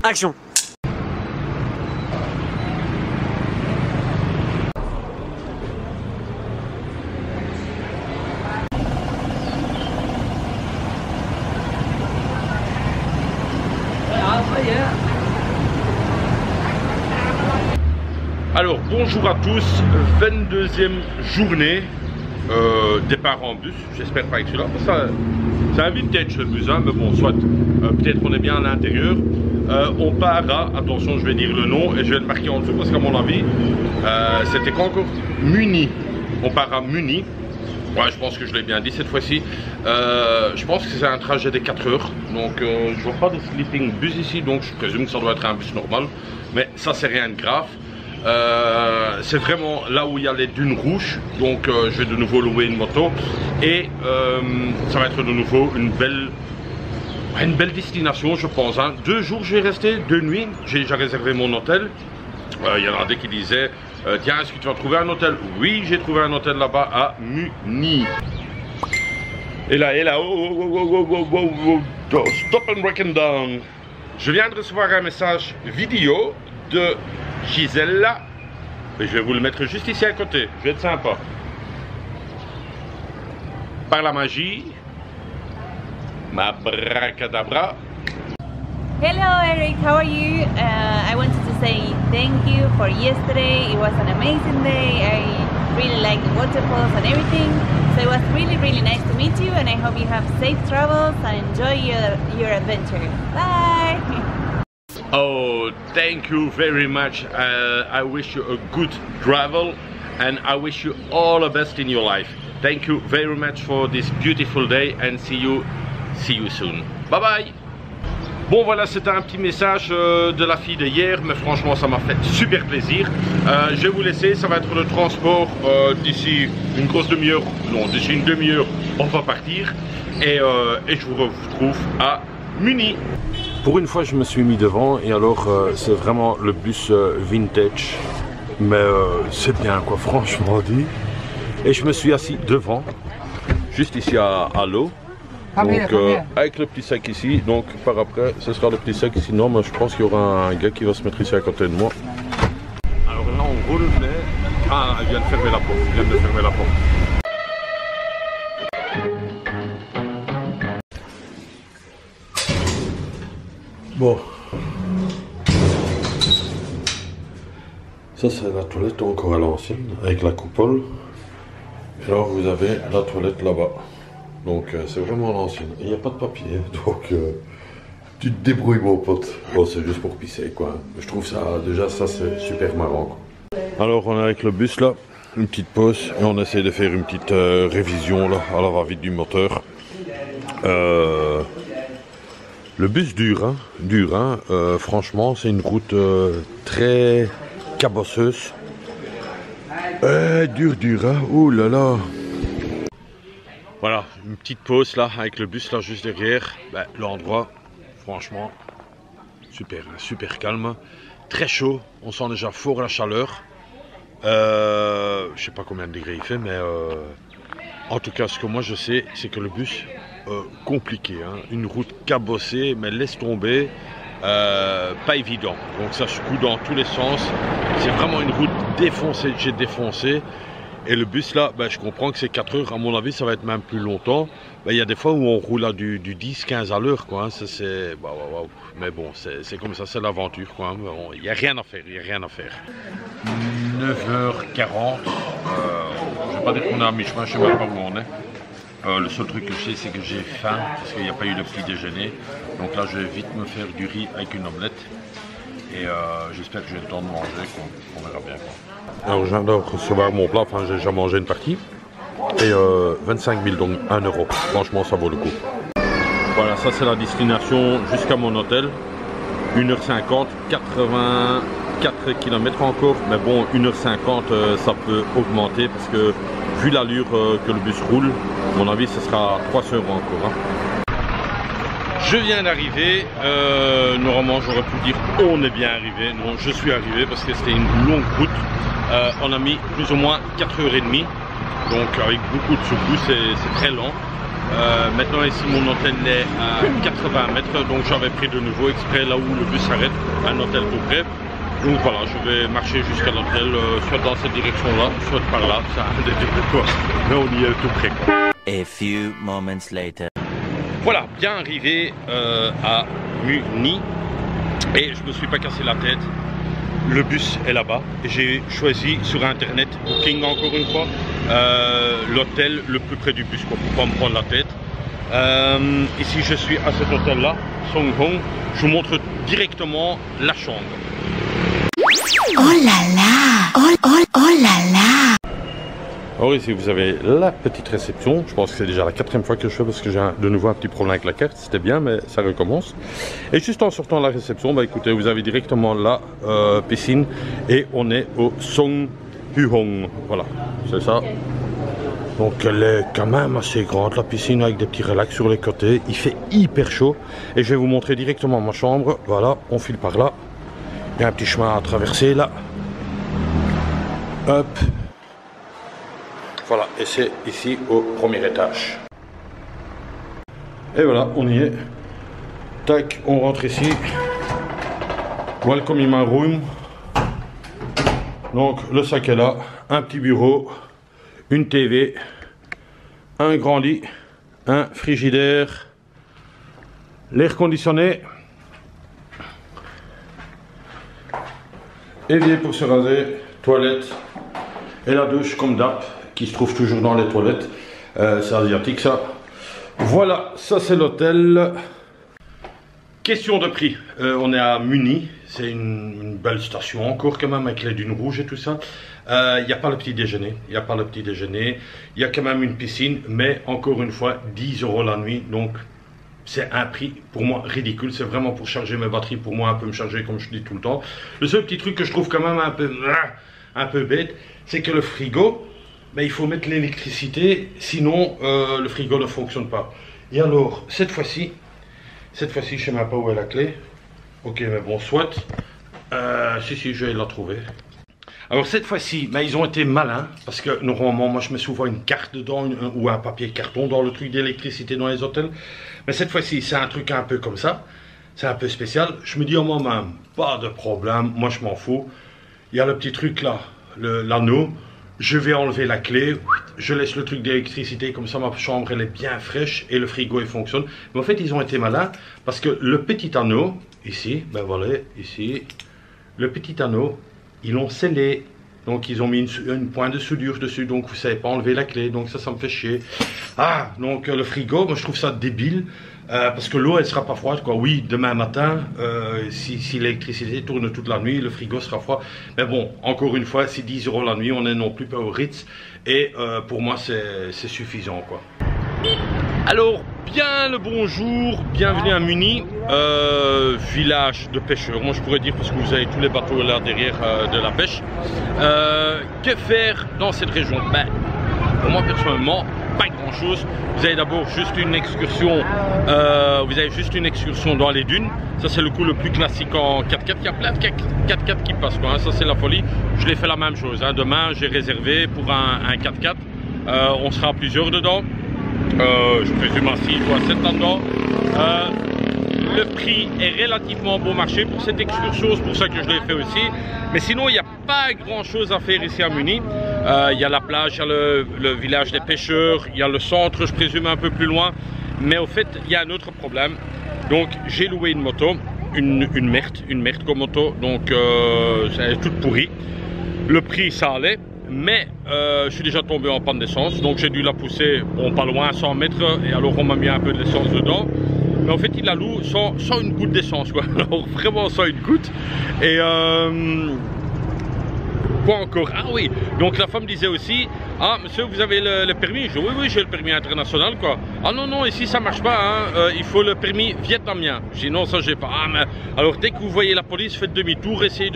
Action. Alors bonjour à tous, 22e journée, départ en bus, j'espère pas que celui-là, c'est un vintage ce bus, hein, mais bon soit, peut-être on est bien à l'intérieur. On part à, attention je vais dire le nom et je vais le marquer en dessous parce qu'à mon avis, c'était quoi encore? Muni, on part à Muni, ouais je pense que je l'ai bien dit cette fois-ci, je pense que c'est un trajet de 4 heures, donc je vois pas de sleeping bus ici, donc je présume que ça doit être un bus normal, mais ça c'est rien de grave. C'est vraiment là où il y a les dunes rouges, donc je vais de nouveau louer une moto et ça va être de nouveau une belle destination je pense, hein. 2 jours je vais rester, 2 nuits, j'ai déjà réservé mon hôtel. Il y en a des qui disaient tiens est-ce que tu vas trouver un hôtel? Oui j'ai trouvé un hôtel là-bas à Muni. Et là, stop and break and down. Je viens de recevoir un message vidéo de Gisela, et je vais vous le mettre juste ici à côté, je vais être sympa. Par la magie, ma bracadabra. Hello Eric, how are you? I wanted to say thank you for yesterday. It was an amazing day. I really liked the waterfalls and everything. So it was really nice to meet you, and I hope you have safe travels and enjoy your adventure. Bye! Oh, thank you very much. I wish you a good travel and I wish you all the best in your life. Thank you very much for this beautiful day and see you soon. Bye bye. Bon voilà, c'était un petit message de la fille de hier, mais franchement ça m'a fait super plaisir. Je vais vous laisser, ça va être le transport d'ici une grosse demi-heure, non d'ici une demi-heure on va partir et je vous retrouve à Muni. Pour une fois je me suis mis devant et alors c'est vraiment le bus vintage, mais c'est bien quoi franchement dit. Et je me suis assis devant, juste ici à l'eau. Donc avec le petit sac ici, donc par après ce sera le petit sac ici. Non mais je pense qu'il y aura un gars qui va se mettre ici à côté de moi. Alors là on roule mais... Ah il vient de fermer la porte, il vient de fermer la porte. Bon. Ça c'est la toilette encore à l'ancienne avec la coupole. Et alors vous avez la toilette là-bas. Donc c'est vraiment l'ancienne. Il n'y a pas de papier, donc tu te débrouilles mon pote. Bon c'est juste pour pisser quoi. Je trouve ça, déjà ça c'est super marrant quoi. Alors on est avec le bus là, une petite pause et on essaie de faire une petite révision là à la va-vite du moteur. Le bus dure, hein, franchement c'est une route très cabosseuse. Dur, hein, ouh là là. Voilà, une petite pause là, avec le bus là juste derrière. Ben, l'endroit, franchement, super calme. Très chaud, on sent déjà fort la chaleur. Je sais pas combien de degrés il fait, mais en tout cas, ce que moi je sais, c'est que le bus, compliqué, hein, une route cabossée, mais laisse tomber, pas évident. Donc ça secoue dans tous les sens. C'est vraiment une route défoncée de chez défoncé. Et le bus là, ben, je comprends que c'est 4 heures, à mon avis ça va être même plus longtemps. Ben, il y a des fois où on roule à du 10-15 à l'heure quoi, hein. C'est... Wow. Mais bon, c'est comme ça, c'est l'aventure quoi, hein. Il n'y a rien à faire, 9h40, je vais pas dire qu'on est à mi-chemin, je sais même pas où on est. Le seul truc que je sais c'est que j'ai faim, parce qu'il n'y a pas eu de petit déjeuner. Donc là je vais vite me faire du riz avec une omelette. Et j'espère que j'ai le temps de manger, qu'on verra bien quoi. Alors j'adore recevoir mon plat, enfin j'ai déjà mangé une partie. Et 25 000, donc 1 euro. Franchement ça vaut le coup. Voilà, ça c'est la destination jusqu'à mon hôtel. 1h50, 84 km encore. Mais bon, 1h50 ça peut augmenter parce que vu l'allure que le bus roule, à mon avis ce sera 3 heures encore. Hein. Je viens d'arriver, normalement j'aurais pu dire on est bien arrivé, non je suis arrivé parce que c'était une longue route, on a mis plus ou moins 4h30, donc avec beaucoup de secousses, c'est très lent, Maintenant ici mon hôtel est à 80 mètres, donc j'avais pris de nouveau exprès là où le bus s'arrête, un hôtel tout près. Donc voilà, je vais marcher jusqu'à l'hôtel, soit dans cette direction-là, soit par là, ça a des deux quoi. Mais on y est tout près quoi. A few moments later. Voilà, bien arrivé à Muni et je me suis pas cassé la tête. Le bus est là-bas. J'ai choisi sur internet, Booking encore une fois, l'hôtel le plus près du bus quoi, pour pas me prendre la tête. Ici je suis à cet hôtel là, Song Hong. Je vous montre directement la chambre. Oh là là, oh là là. Alors ici vous avez la petite réception. Je pense que c'est déjà la 4e fois que je fais parce que j'ai de nouveau un petit problème avec la carte. C'était bien mais ça recommence. Et juste en sortant de la réception, bah écoutez, vous avez directement la piscine et on est au Song Hong. Voilà, c'est ça. Donc elle est quand même assez grande la piscine avec des petits relax sur les côtés. Il fait hyper chaud et je vais vous montrer directement ma chambre. Voilà, on file par là. Il y a un petit chemin à traverser là. Hop. Voilà, et c'est ici au premier étage. Et voilà, on y est. Tac, on rentre ici. Welcome in my room. Donc le sac est là, un petit bureau, une TV, un grand lit, un frigidaire, l'air conditionné, évier pour se raser, toilette et la douche comme d'hab qui se trouve toujours dans les toilettes. C'est asiatique ça. Voilà, ça c'est l'hôtel. Question de prix, on est à Muni, c'est une belle station encore quand même avec les dunes rouges et tout ça. Il n'y a pas le petit déjeuner, il y a quand même une piscine, mais encore une fois 10 € la nuit, donc c'est un prix pour moi ridicule. C'est vraiment pour charger mes batteries, pour moi un peu me charger comme je dis tout le temps. Le seul petit truc que je trouve quand même un peu bête, c'est que le frigo, il faut mettre l'électricité, sinon le frigo ne fonctionne pas. Et alors cette fois-ci, je ne sais même pas où est la clé. Ok, mais bon, soit. Si, je vais la trouver. Alors cette fois-ci, ils ont été malins, parce que normalement, moi je mets souvent une carte dedans, ou un papier carton dans le truc d'électricité dans les hôtels. Mais cette fois-ci, c'est un truc un peu comme ça. C'est un peu spécial. Je me dis en moi-même, pas de problème, moi je m'en fous. Il y a le petit truc là, l'anneau. Je vais enlever la clé, je laisse le truc d'électricité, comme ça ma chambre elle est bien fraîche et le frigo il fonctionne. Mais en fait ils ont été malins parce que le petit anneau, ici, voilà, ici, le petit anneau, ils l'ont scellé. Donc ils ont mis une pointe de soudure dessus, donc vous savez pas enlever la clé, donc ça me fait chier. Ah, donc le frigo, moi je trouve ça débile. Parce que l'eau elle sera pas froide quoi. Oui, demain matin si l'électricité tourne toute la nuit, le frigo sera froid, mais bon, encore une fois, c'est 10 € la nuit, on est non plus pas au Ritz et pour moi c'est suffisant quoi. Alors bien le bonjour, bienvenue à Muni, village de pêcheurs, moi je pourrais dire, parce que vous avez tous les bateaux là derrière de la pêche. Que faire dans cette région? Pour moi personnellement, pas grand chose. Vous avez d'abord juste une excursion, dans les dunes. Ça c'est le coup le plus classique en 4x4. Il y a plein de 4x4 qui passent quoi, hein. Ça c'est la folie. Je l'ai fait la même chose, hein. Demain j'ai réservé pour un 4x4. On sera à plusieurs dedans. Je présume à 6 ou à 7 dedans. Le prix est relativement bon marché pour cette excursion, c'est pour ça que je l'ai fait aussi. Mais sinon, il n'y a pas grand chose à faire ici à Muni. Il y a la plage, il y a le village des pêcheurs, il y a le centre, je présume un peu plus loin. Mais au fait, il y a un autre problème. Donc, j'ai loué une moto, une merde comme moto, donc c'est toute pourrie. Le prix, ça allait. Mais je suis déjà tombé en panne d'essence, donc j'ai dû la pousser, bon pas loin, 100 mètres, et alors on m'a mis un peu d'essence dedans. Mais en fait il la loue sans une goutte d'essence quoi, alors vraiment sans une goutte. Et quoi encore? Ah oui, donc la femme disait aussi, ah monsieur vous avez le permis? Je dis oui j'ai le permis international quoi. Ah non ici ça marche pas hein. Il faut le permis vietnamien. Je dis non ça j'ai pas. Ah mais alors dès que vous voyez la police faites demi-tour, essayez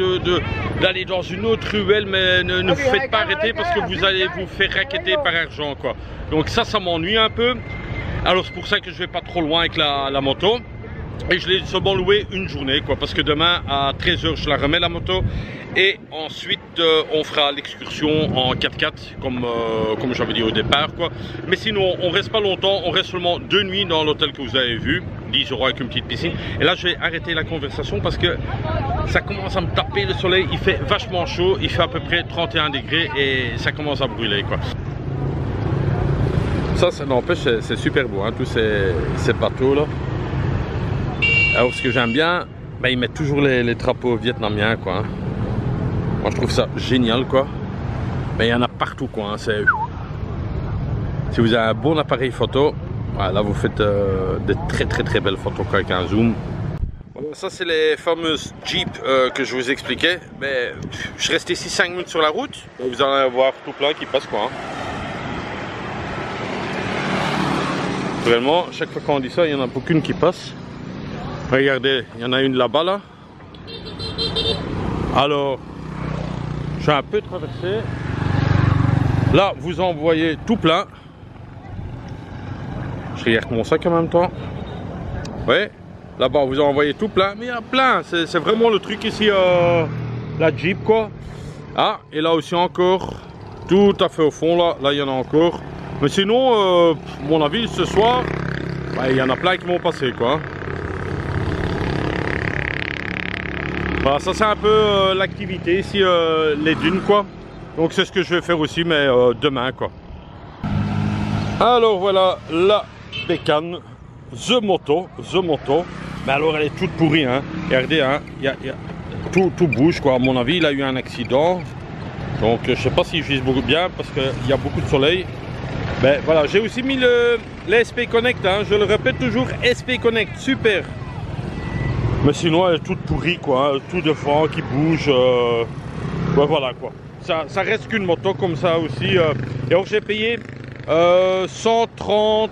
d'aller dans une autre ruelle, mais ne vous faites pas arrêter parce que vous allez vous faire racketter par argent quoi. Donc ça m'ennuie un peu. Alors c'est pour ça que je vais pas trop loin avec la moto. Et je l'ai seulement loué une journée quoi, parce que demain à 13 h je la remets la moto. Et ensuite on fera l'excursion en 4x4 comme j'avais dit au départ quoi. Mais sinon on reste pas longtemps, on reste seulement 2 nuits dans l'hôtel que vous avez vu, 10 € avec une petite piscine. Et là je vais arrêter la conversation parce que ça commence à me taper le soleil, il fait vachement chaud, il fait à peu près 31 degrés et ça commence à brûler quoi. Ça n'empêche, c'est super beau hein, tous ces bateaux là. Alors ce que j'aime bien, ben, ils mettent toujours les drapeaux vietnamiens quoi. Moi je trouve ça génial quoi. Mais il y en a partout quoi. Hein. Si vous avez un bon appareil photo, voilà, là vous faites des très belles photos quoi, avec un zoom. Voilà, ça c'est les fameuses Jeep que je vous expliquais. Mais je reste ici 5 minutes sur la route. Et vous allez voir tout plein qui passe quoi. Hein. Vraiment, chaque fois qu'on dit ça, il n'y en a aucune qui passe. Regardez, il y en a une là-bas là. Alors, je vais un peu traverser. Là, vous en voyez tout plein. Je regarde mon sac en même temps. Ouais, là-bas, vous en voyez tout plein. Mais il y a plein. C'est vraiment le truc ici, la Jeep quoi. Ah, et là aussi encore, tout à fait au fond là. Là, il y en a encore. Mais sinon, mon avis, ce soir, bah, il y en a plein qui vont passer quoi. Voilà, ça c'est un peu l'activité ici, les dunes quoi. Donc c'est ce que je vais faire aussi, mais demain quoi. Alors voilà la bécane, the moto. Mais alors elle est toute pourrie hein. Regardez hein, tout bouge quoi. À mon avis, il a eu un accident. Donc je sais pas s'il vise beaucoup bien parce qu'il y a beaucoup de soleil. Ben voilà, j'ai aussi mis les SP Connect, hein, je le répète toujours, SP Connect, super. Mais sinon elle est toute pourrie quoi, hein, tout devant qui bouge, ouais, voilà quoi. Ça reste qu'une moto comme ça aussi. Et alors j'ai payé 130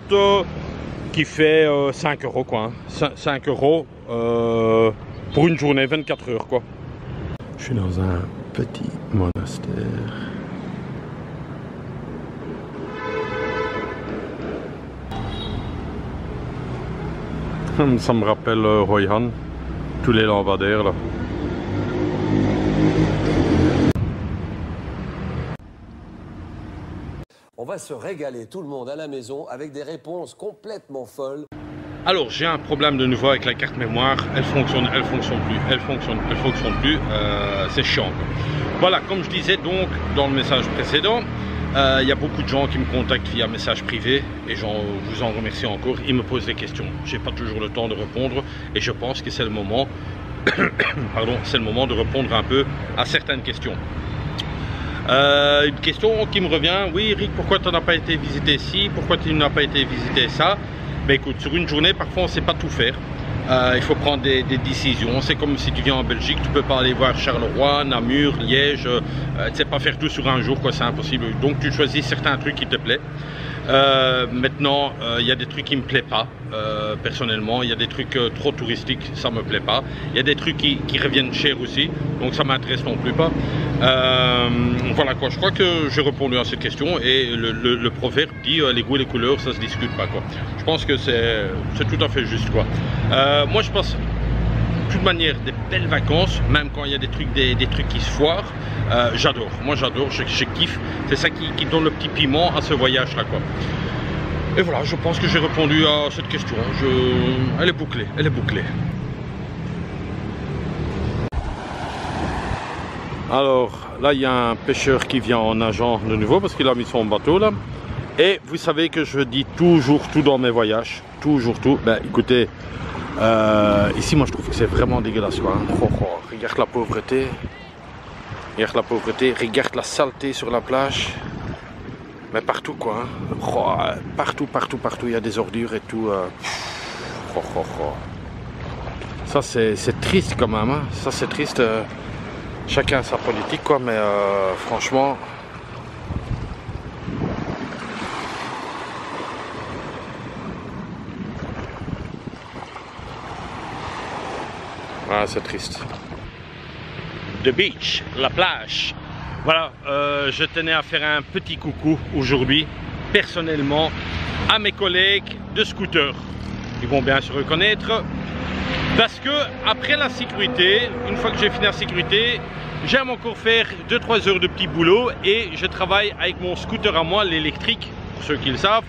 qui fait 5 € quoi, hein. 5 € pour une journée, 24 heures quoi. Je suis dans un petit monastère. Ça me rappelle Hoi An, tous les lampadaires là. On va se régaler tout le monde à la maison avec des réponses complètement folles. Alors j'ai un problème de nouveau avec la carte mémoire, elle fonctionne plus, c'est chiant quoi. Voilà, comme je disais donc dans le message précédent, il y a beaucoup de gens qui me contactent via message privé et je vous en remercie encore. Ils me posent des questions. J'ai pas toujours le temps de répondre et je pense que c'est le moment, pardon, c'est le moment de répondre un peu à certaines questions. Une question qui me revient, oui Eric, pourquoi tu n'as pas été visiter ci, pourquoi tu n'as pas été visiter ça? Ben écoute, sur une journée, parfois on ne sait pas tout faire. Il faut prendre des décisions. C'est comme si tu viens en Belgique, tu peux pas aller voir Charleroi, Namur, Liège, tu sais pas faire tout sur un jour, quoi, c'est impossible. Donc tu choisis certains trucs qui te plaisent. Maintenant, il y a des trucs qui me plaisent pas, personnellement. Il y a des trucs trop touristiques, ça me plaît pas. Il y a des trucs qui reviennent cher aussi, donc ça m'intéresse non plus pas. Voilà quoi, je crois que j'ai répondu à cette question et le proverbe dit les goûts et les couleurs, ça se discute pas quoi. Je pense que c'est tout à fait juste quoi. Moi je passe de toute manière des belles vacances, même quand il y a des trucs qui se foirent. J'adore, moi j'adore, je kiffe. C'est ça qui donne le petit piment à ce voyage là quoi. Et voilà, je pense que j'ai répondu à cette question. Elle est bouclée, elle est bouclée. Alors là il y a un pêcheur qui vient en nageant de nouveau parce qu'il a mis son bateau là. Et vous savez que je dis toujours tout dans mes voyages, toujours tout. Ben écoutez, ici moi je trouve que c'est vraiment dégueulasse quoi. Regarde la pauvreté. Regarde la pauvreté, regarde la saleté sur la plage. Mais partout quoi. Hein. Partout, il y a des ordures et tout. Ça c'est triste quand même. Hein. Ça c'est triste. Chacun sa politique quoi, mais franchement. Ah, c'est triste. The beach, la plage. Voilà, je tenais à faire un petit coucou aujourd'hui, personnellement, à mes collègues de scooter. Ils vont bien se reconnaître. Parce que après la sécurité, une fois que j'ai fini la sécurité, j'aime encore faire 2-3 heures de petit boulot et je travaille avec mon scooter à moi, l'électrique, pour ceux qui le savent.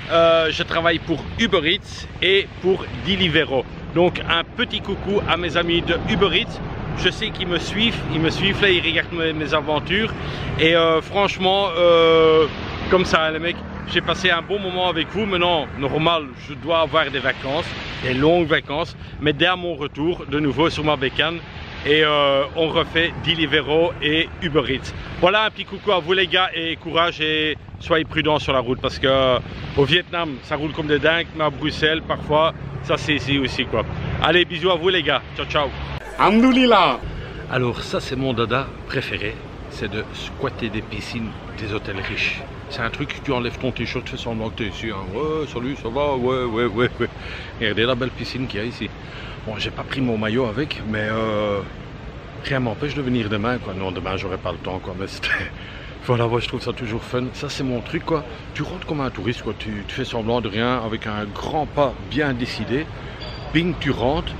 Je travaille pour Uber Eats et pour Deliveroo. Donc un petit coucou à mes amis de Uber Eats. Je sais qu'ils me suivent là, ils regardent mes aventures. Et franchement, comme ça les mecs, j'ai passé un bon moment avec vous. Maintenant, normal, je dois avoir des vacances, des longues vacances. Mais dès à mon retour, de nouveau sur ma bécane. Et on refait Deliveroo et Uber Eats. Voilà, un petit coucou à vous les gars et courage et soyez prudents sur la route parce que au Vietnam ça roule comme des dingues, mais à Bruxelles parfois ça c'est ici aussi quoi. Allez, bisous à vous les gars, ciao ciao. Alhamdoulilah. Alors ça c'est mon dada préféré, c'est de squatter des piscines des hôtels riches. C'est un truc, tu enlèves ton t-shirt, tu fais semblant que tu es ici. Hein. Ouais, salut, ça va, ouais. Regardez la belle piscine qu'il y a ici. Bon, j'ai pas pris mon maillot avec, mais rien m'empêche de venir demain, quoi. Non, demain, j'aurai pas le temps, quoi. Mais c'était... Voilà, moi, je trouve ça toujours fun. Ça, c'est mon truc, quoi. Tu rentres comme un touriste, quoi. Tu fais semblant de rien, avec un grand pas bien décidé. Bing, tu rentres.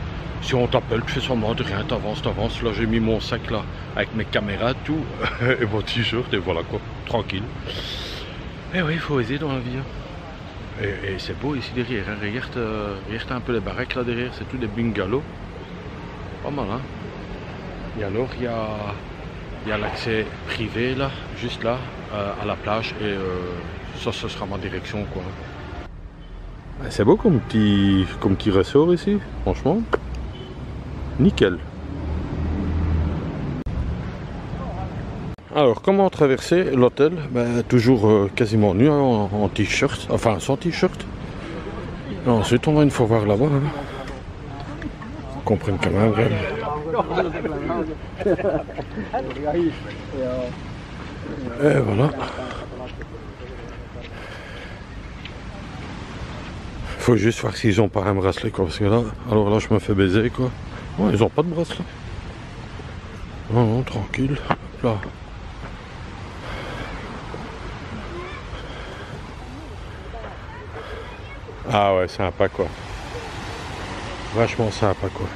Si on t'appelle, tu fais semblant de rien, t'avances. Là, j'ai mis mon sac, là, avec mes caméras, tout, et mon t-shirt, et voilà, quoi. Tranquille. Mais oui, il faut oser dans la vie. Hein. Et c'est beau ici derrière, hein. Regarde un peu les baraques là derrière, c'est tout des bungalows. Pas mal, hein. Et alors, il y a l'accès privé là, juste là, à la plage. Et ça, ce sera ma direction, quoi. C'est beau comme petit ressort ici, franchement. Nickel. Alors, comment traverser l'hôtel? Ben, toujours quasiment nu, hein, en t-shirt, enfin sans t-shirt. Ensuite, on va une fois voir là-bas. Hein. Comprennent quand même, vraiment. Et voilà. Faut juste voir s'ils ont pas un bracelet, quoi. Parce que là, alors là, je me fais baiser, quoi. Ouais, ils ont pas de bracelet. Non, non, tranquille. Là. Ah ouais, sympa quoi. Vachement sympa quoi.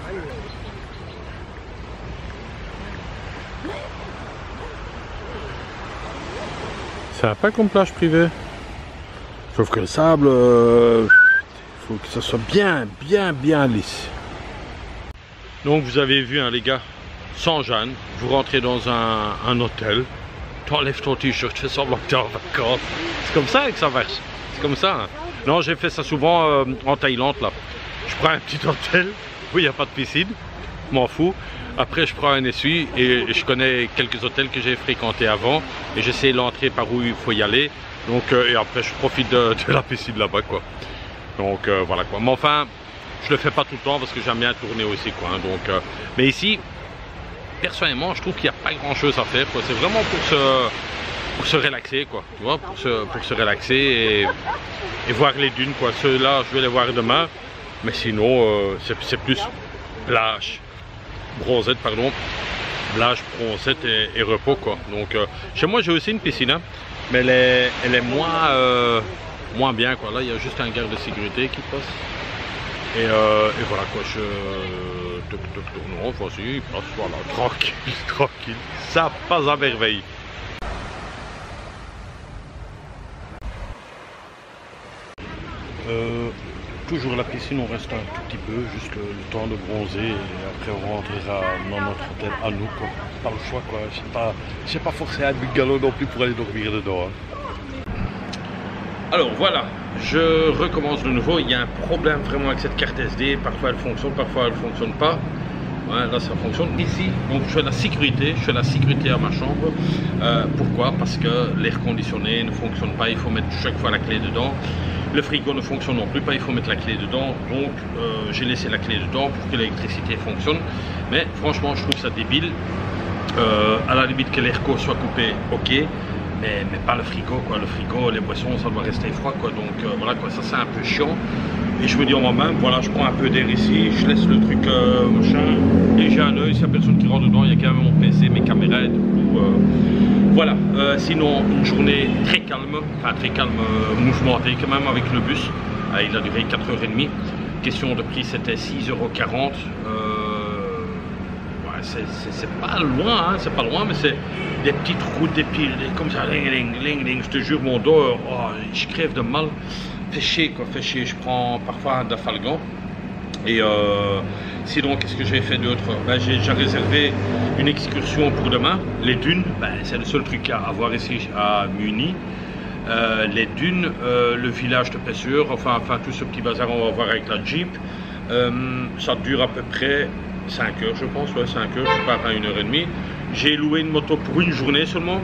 Sympa comme plage privée. Sauf que le sable, faut que ça soit bien lisse. Donc vous avez vu hein, les gars, sans Jeanne, vous rentrez dans un hôtel, tu enlèves ton t-shirt, tu fais semblant que tu es en vacances. C'est comme ça que ça marche. C'est comme ça. Hein. Non, j'ai fait ça souvent en Thaïlande là. Je prends un petit hôtel où il n'y a pas de piscine, m'en fous. Après je prends un essuie et je connais quelques hôtels que j'ai fréquentés avant et j'essaie l'entrée par où il faut y aller. Donc et après je profite de la piscine là-bas quoi. Donc voilà quoi. Mais enfin, je le fais pas tout le temps parce que j'aime bien tourner aussi quoi. Hein. Donc, mais ici, personnellement, je trouve qu'il n'y a pas grand chose à faire quoi. C'est vraiment pour se relaxer quoi, tu vois, pour se relaxer et voir les dunes quoi. Ceux-là je vais les voir demain, mais sinon c'est plus plage, bronzette pardon, plage, bronzette et repos quoi. Donc chez moi j'ai aussi une piscine hein, mais elle est moins bien quoi. Là il y a juste un garde de sécurité qui passe et voilà quoi. Non, voici il passe, voilà, tranquille, ça passe à merveille. Toujours la piscine, on reste un tout petit peu, juste le temps de bronzer et après on rentrera dans notre hôtel à nous quoi. Pas le choix quoi, j'ai pas forcé un bungalow non plus pour aller dormir dedans. Hein. Alors voilà, je recommence de nouveau, il y a un problème vraiment avec cette carte SD, parfois elle fonctionne, parfois elle fonctionne pas. Ouais, là ça fonctionne. Ici, donc je fais la sécurité à ma chambre. Pourquoi? Parce que l'air conditionné ne fonctionne pas, il faut mettre chaque fois la clé dedans. Le frigo ne fonctionne non plus pas, il faut mettre la clé dedans. Donc j'ai laissé la clé dedans pour que l'électricité fonctionne. Mais franchement, je trouve ça débile. À la limite que l'airco soit coupé, ok. Mais pas le frigo quoi. Le frigo, les boissons, ça doit rester froid quoi. Donc voilà quoi, ça c'est un peu chiant. Et je me dis en moi-même, voilà, je prends un peu d'air ici, je laisse le truc machin, et j'ai un œil, s'il n'y a personne qui rentre dedans, il y a quand même mon PC, mes caméras et tout. Voilà, sinon une journée très calme, enfin très calme, mouvementée quand même avec le bus. Il a duré 4h30. Question de prix, c'était 6,40 €. Ouais, c'est pas loin, hein, c'est pas loin, mais c'est des petites routes, comme ça, je te jure, mon dos, je crève de mal. Fait chier, quoi, fait chier. Je prends parfois un Dafalgan. Et sinon, qu'est-ce que j'ai fait d'autre? Ben, j'ai déjà réservé une excursion pour demain. Les dunes, ben, c'est le seul truc à voir ici à Muni. Les dunes, le village de pêcheurs, enfin tout ce petit bazar, on va voir avec la Jeep. Ça dure à peu près 5 heures, je pense, ouais, 5 heures, je pars à 1h30. J'ai loué une moto pour une journée seulement.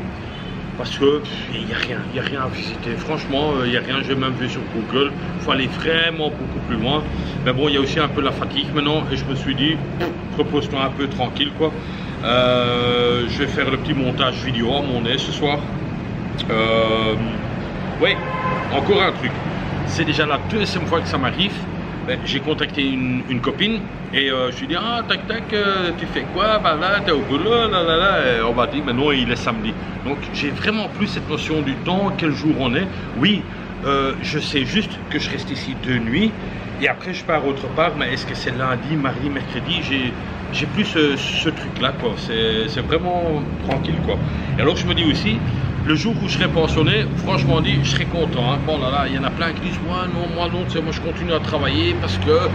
Parce que il n'y a rien à visiter, franchement, il n'y a rien, j'ai même vu sur Google, il faut aller vraiment beaucoup plus loin. Mais bon, il y a aussi un peu la fatigue maintenant, et je me suis dit, repose-toi un peu tranquille, quoi. Je vais faire le petit montage vidéo à mon aise ce soir. Ouais, encore un truc, c'est déjà la 2e fois que ça m'arrive. J'ai contacté une copine et je lui ai dit ah tac tac tu fais quoi, bah là t'es au boulot, là là là, et on m'a dit mais non il est samedi. Donc j'ai vraiment plus cette notion du temps, quel jour on est. Oui, je sais juste que je reste ici 2 nuits et après je pars autre part, mais est-ce que c'est lundi, mardi, mercredi, j'ai plus ce truc là quoi, c'est vraiment tranquille quoi. Et alors je me dis aussi, le jour où je serai pensionné, franchement dit, je serai content. Hein. Bon là là, il y en a plein qui disent moi non, tu sais, moi je continue à travailler parce que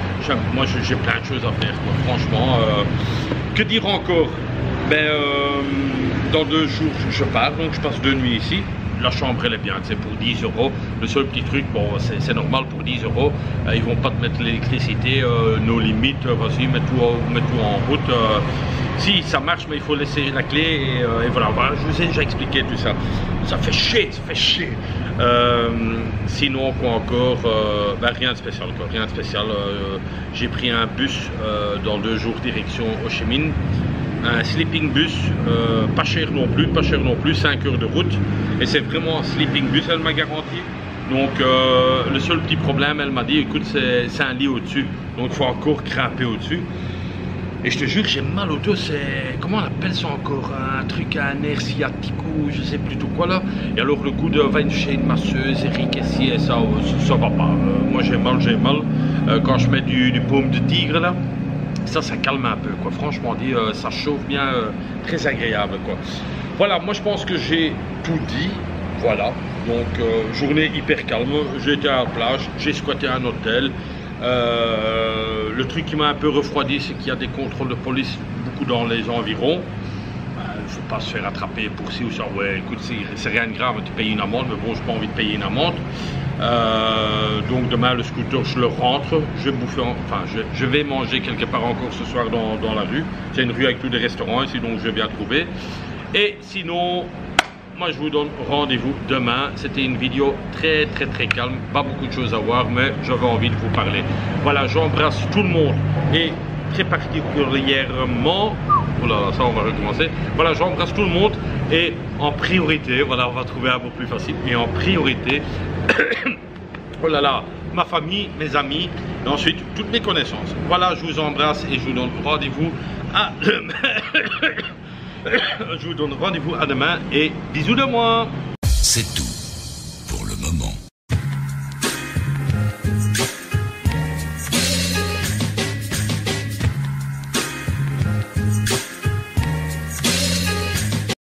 moi j'ai plein de choses à faire. Quoi. Franchement, que dire encore? Ben, dans 2 jours je pars, donc je passe 2 nuits ici. La chambre elle est bien, c'est pour 10 €. Le seul petit truc, bon c'est normal pour 10 €. Ils vont pas te mettre l'électricité, nos limites, vas-y mets tout en route. Si ça marche, mais il faut laisser la clé et voilà, je vous ai déjà expliqué tout ça. Ça fait chier, ça fait chier. Sinon quoi encore, ben, rien de spécial quoi, rien de spécial. J'ai pris un bus dans 2 jours direction Ho Chi Minh. Un sleeping bus, pas cher non plus, 5 heures de route. Et c'est vraiment un sleeping bus, elle m'a garanti. Donc le seul petit problème, elle m'a dit, écoute, c'est un lit au-dessus. Donc il faut encore grimper au-dessus. Et je te jure que j'ai mal au dos, c'est... Comment on appelle ça encore? Un truc, un nerf sciatique ou je sais plus tout quoi là. Et alors le coup de va chez une masseuse, Eric, et si, et ça va pas. Moi j'ai mal. Quand je mets du paume de tigre là, ça calme un peu quoi. Franchement dit, ça chauffe bien, très agréable quoi. Voilà, moi je pense que j'ai tout dit. Voilà, donc journée hyper calme. J'ai été à la plage, j'ai squatté un hôtel. Le truc qui m'a un peu refroidi, c'est qu'il y a des contrôles de police beaucoup dans les environs. Il ne faut pas se faire attraper pour ci ou ça. Ouais, écoute, c'est rien de grave, tu payes une amende, mais bon, j'ai pas envie de payer une amende. Donc demain, le scooter, je le rentre. Je vais bouffer, je vais manger quelque part encore ce soir dans la rue. C'est une rue avec tous les restaurants ici, donc je vais bien trouver. Et sinon, moi je vous donne rendez-vous demain. C'était une vidéo très calme, pas beaucoup de choses à voir, mais j'avais envie de vous parler. Voilà, j'embrasse tout le monde et très particulièrement, oh là là, ça on va recommencer. Voilà, j'embrasse tout le monde et en priorité, voilà, on va trouver un mot plus facile, et en priorité, oh là là, ma famille, mes amis, et ensuite toutes mes connaissances. Voilà, je vous embrasse et je vous donne rendez-vous à je vous donne rendez-vous à demain et bisous de moi. C'est tout pour le moment.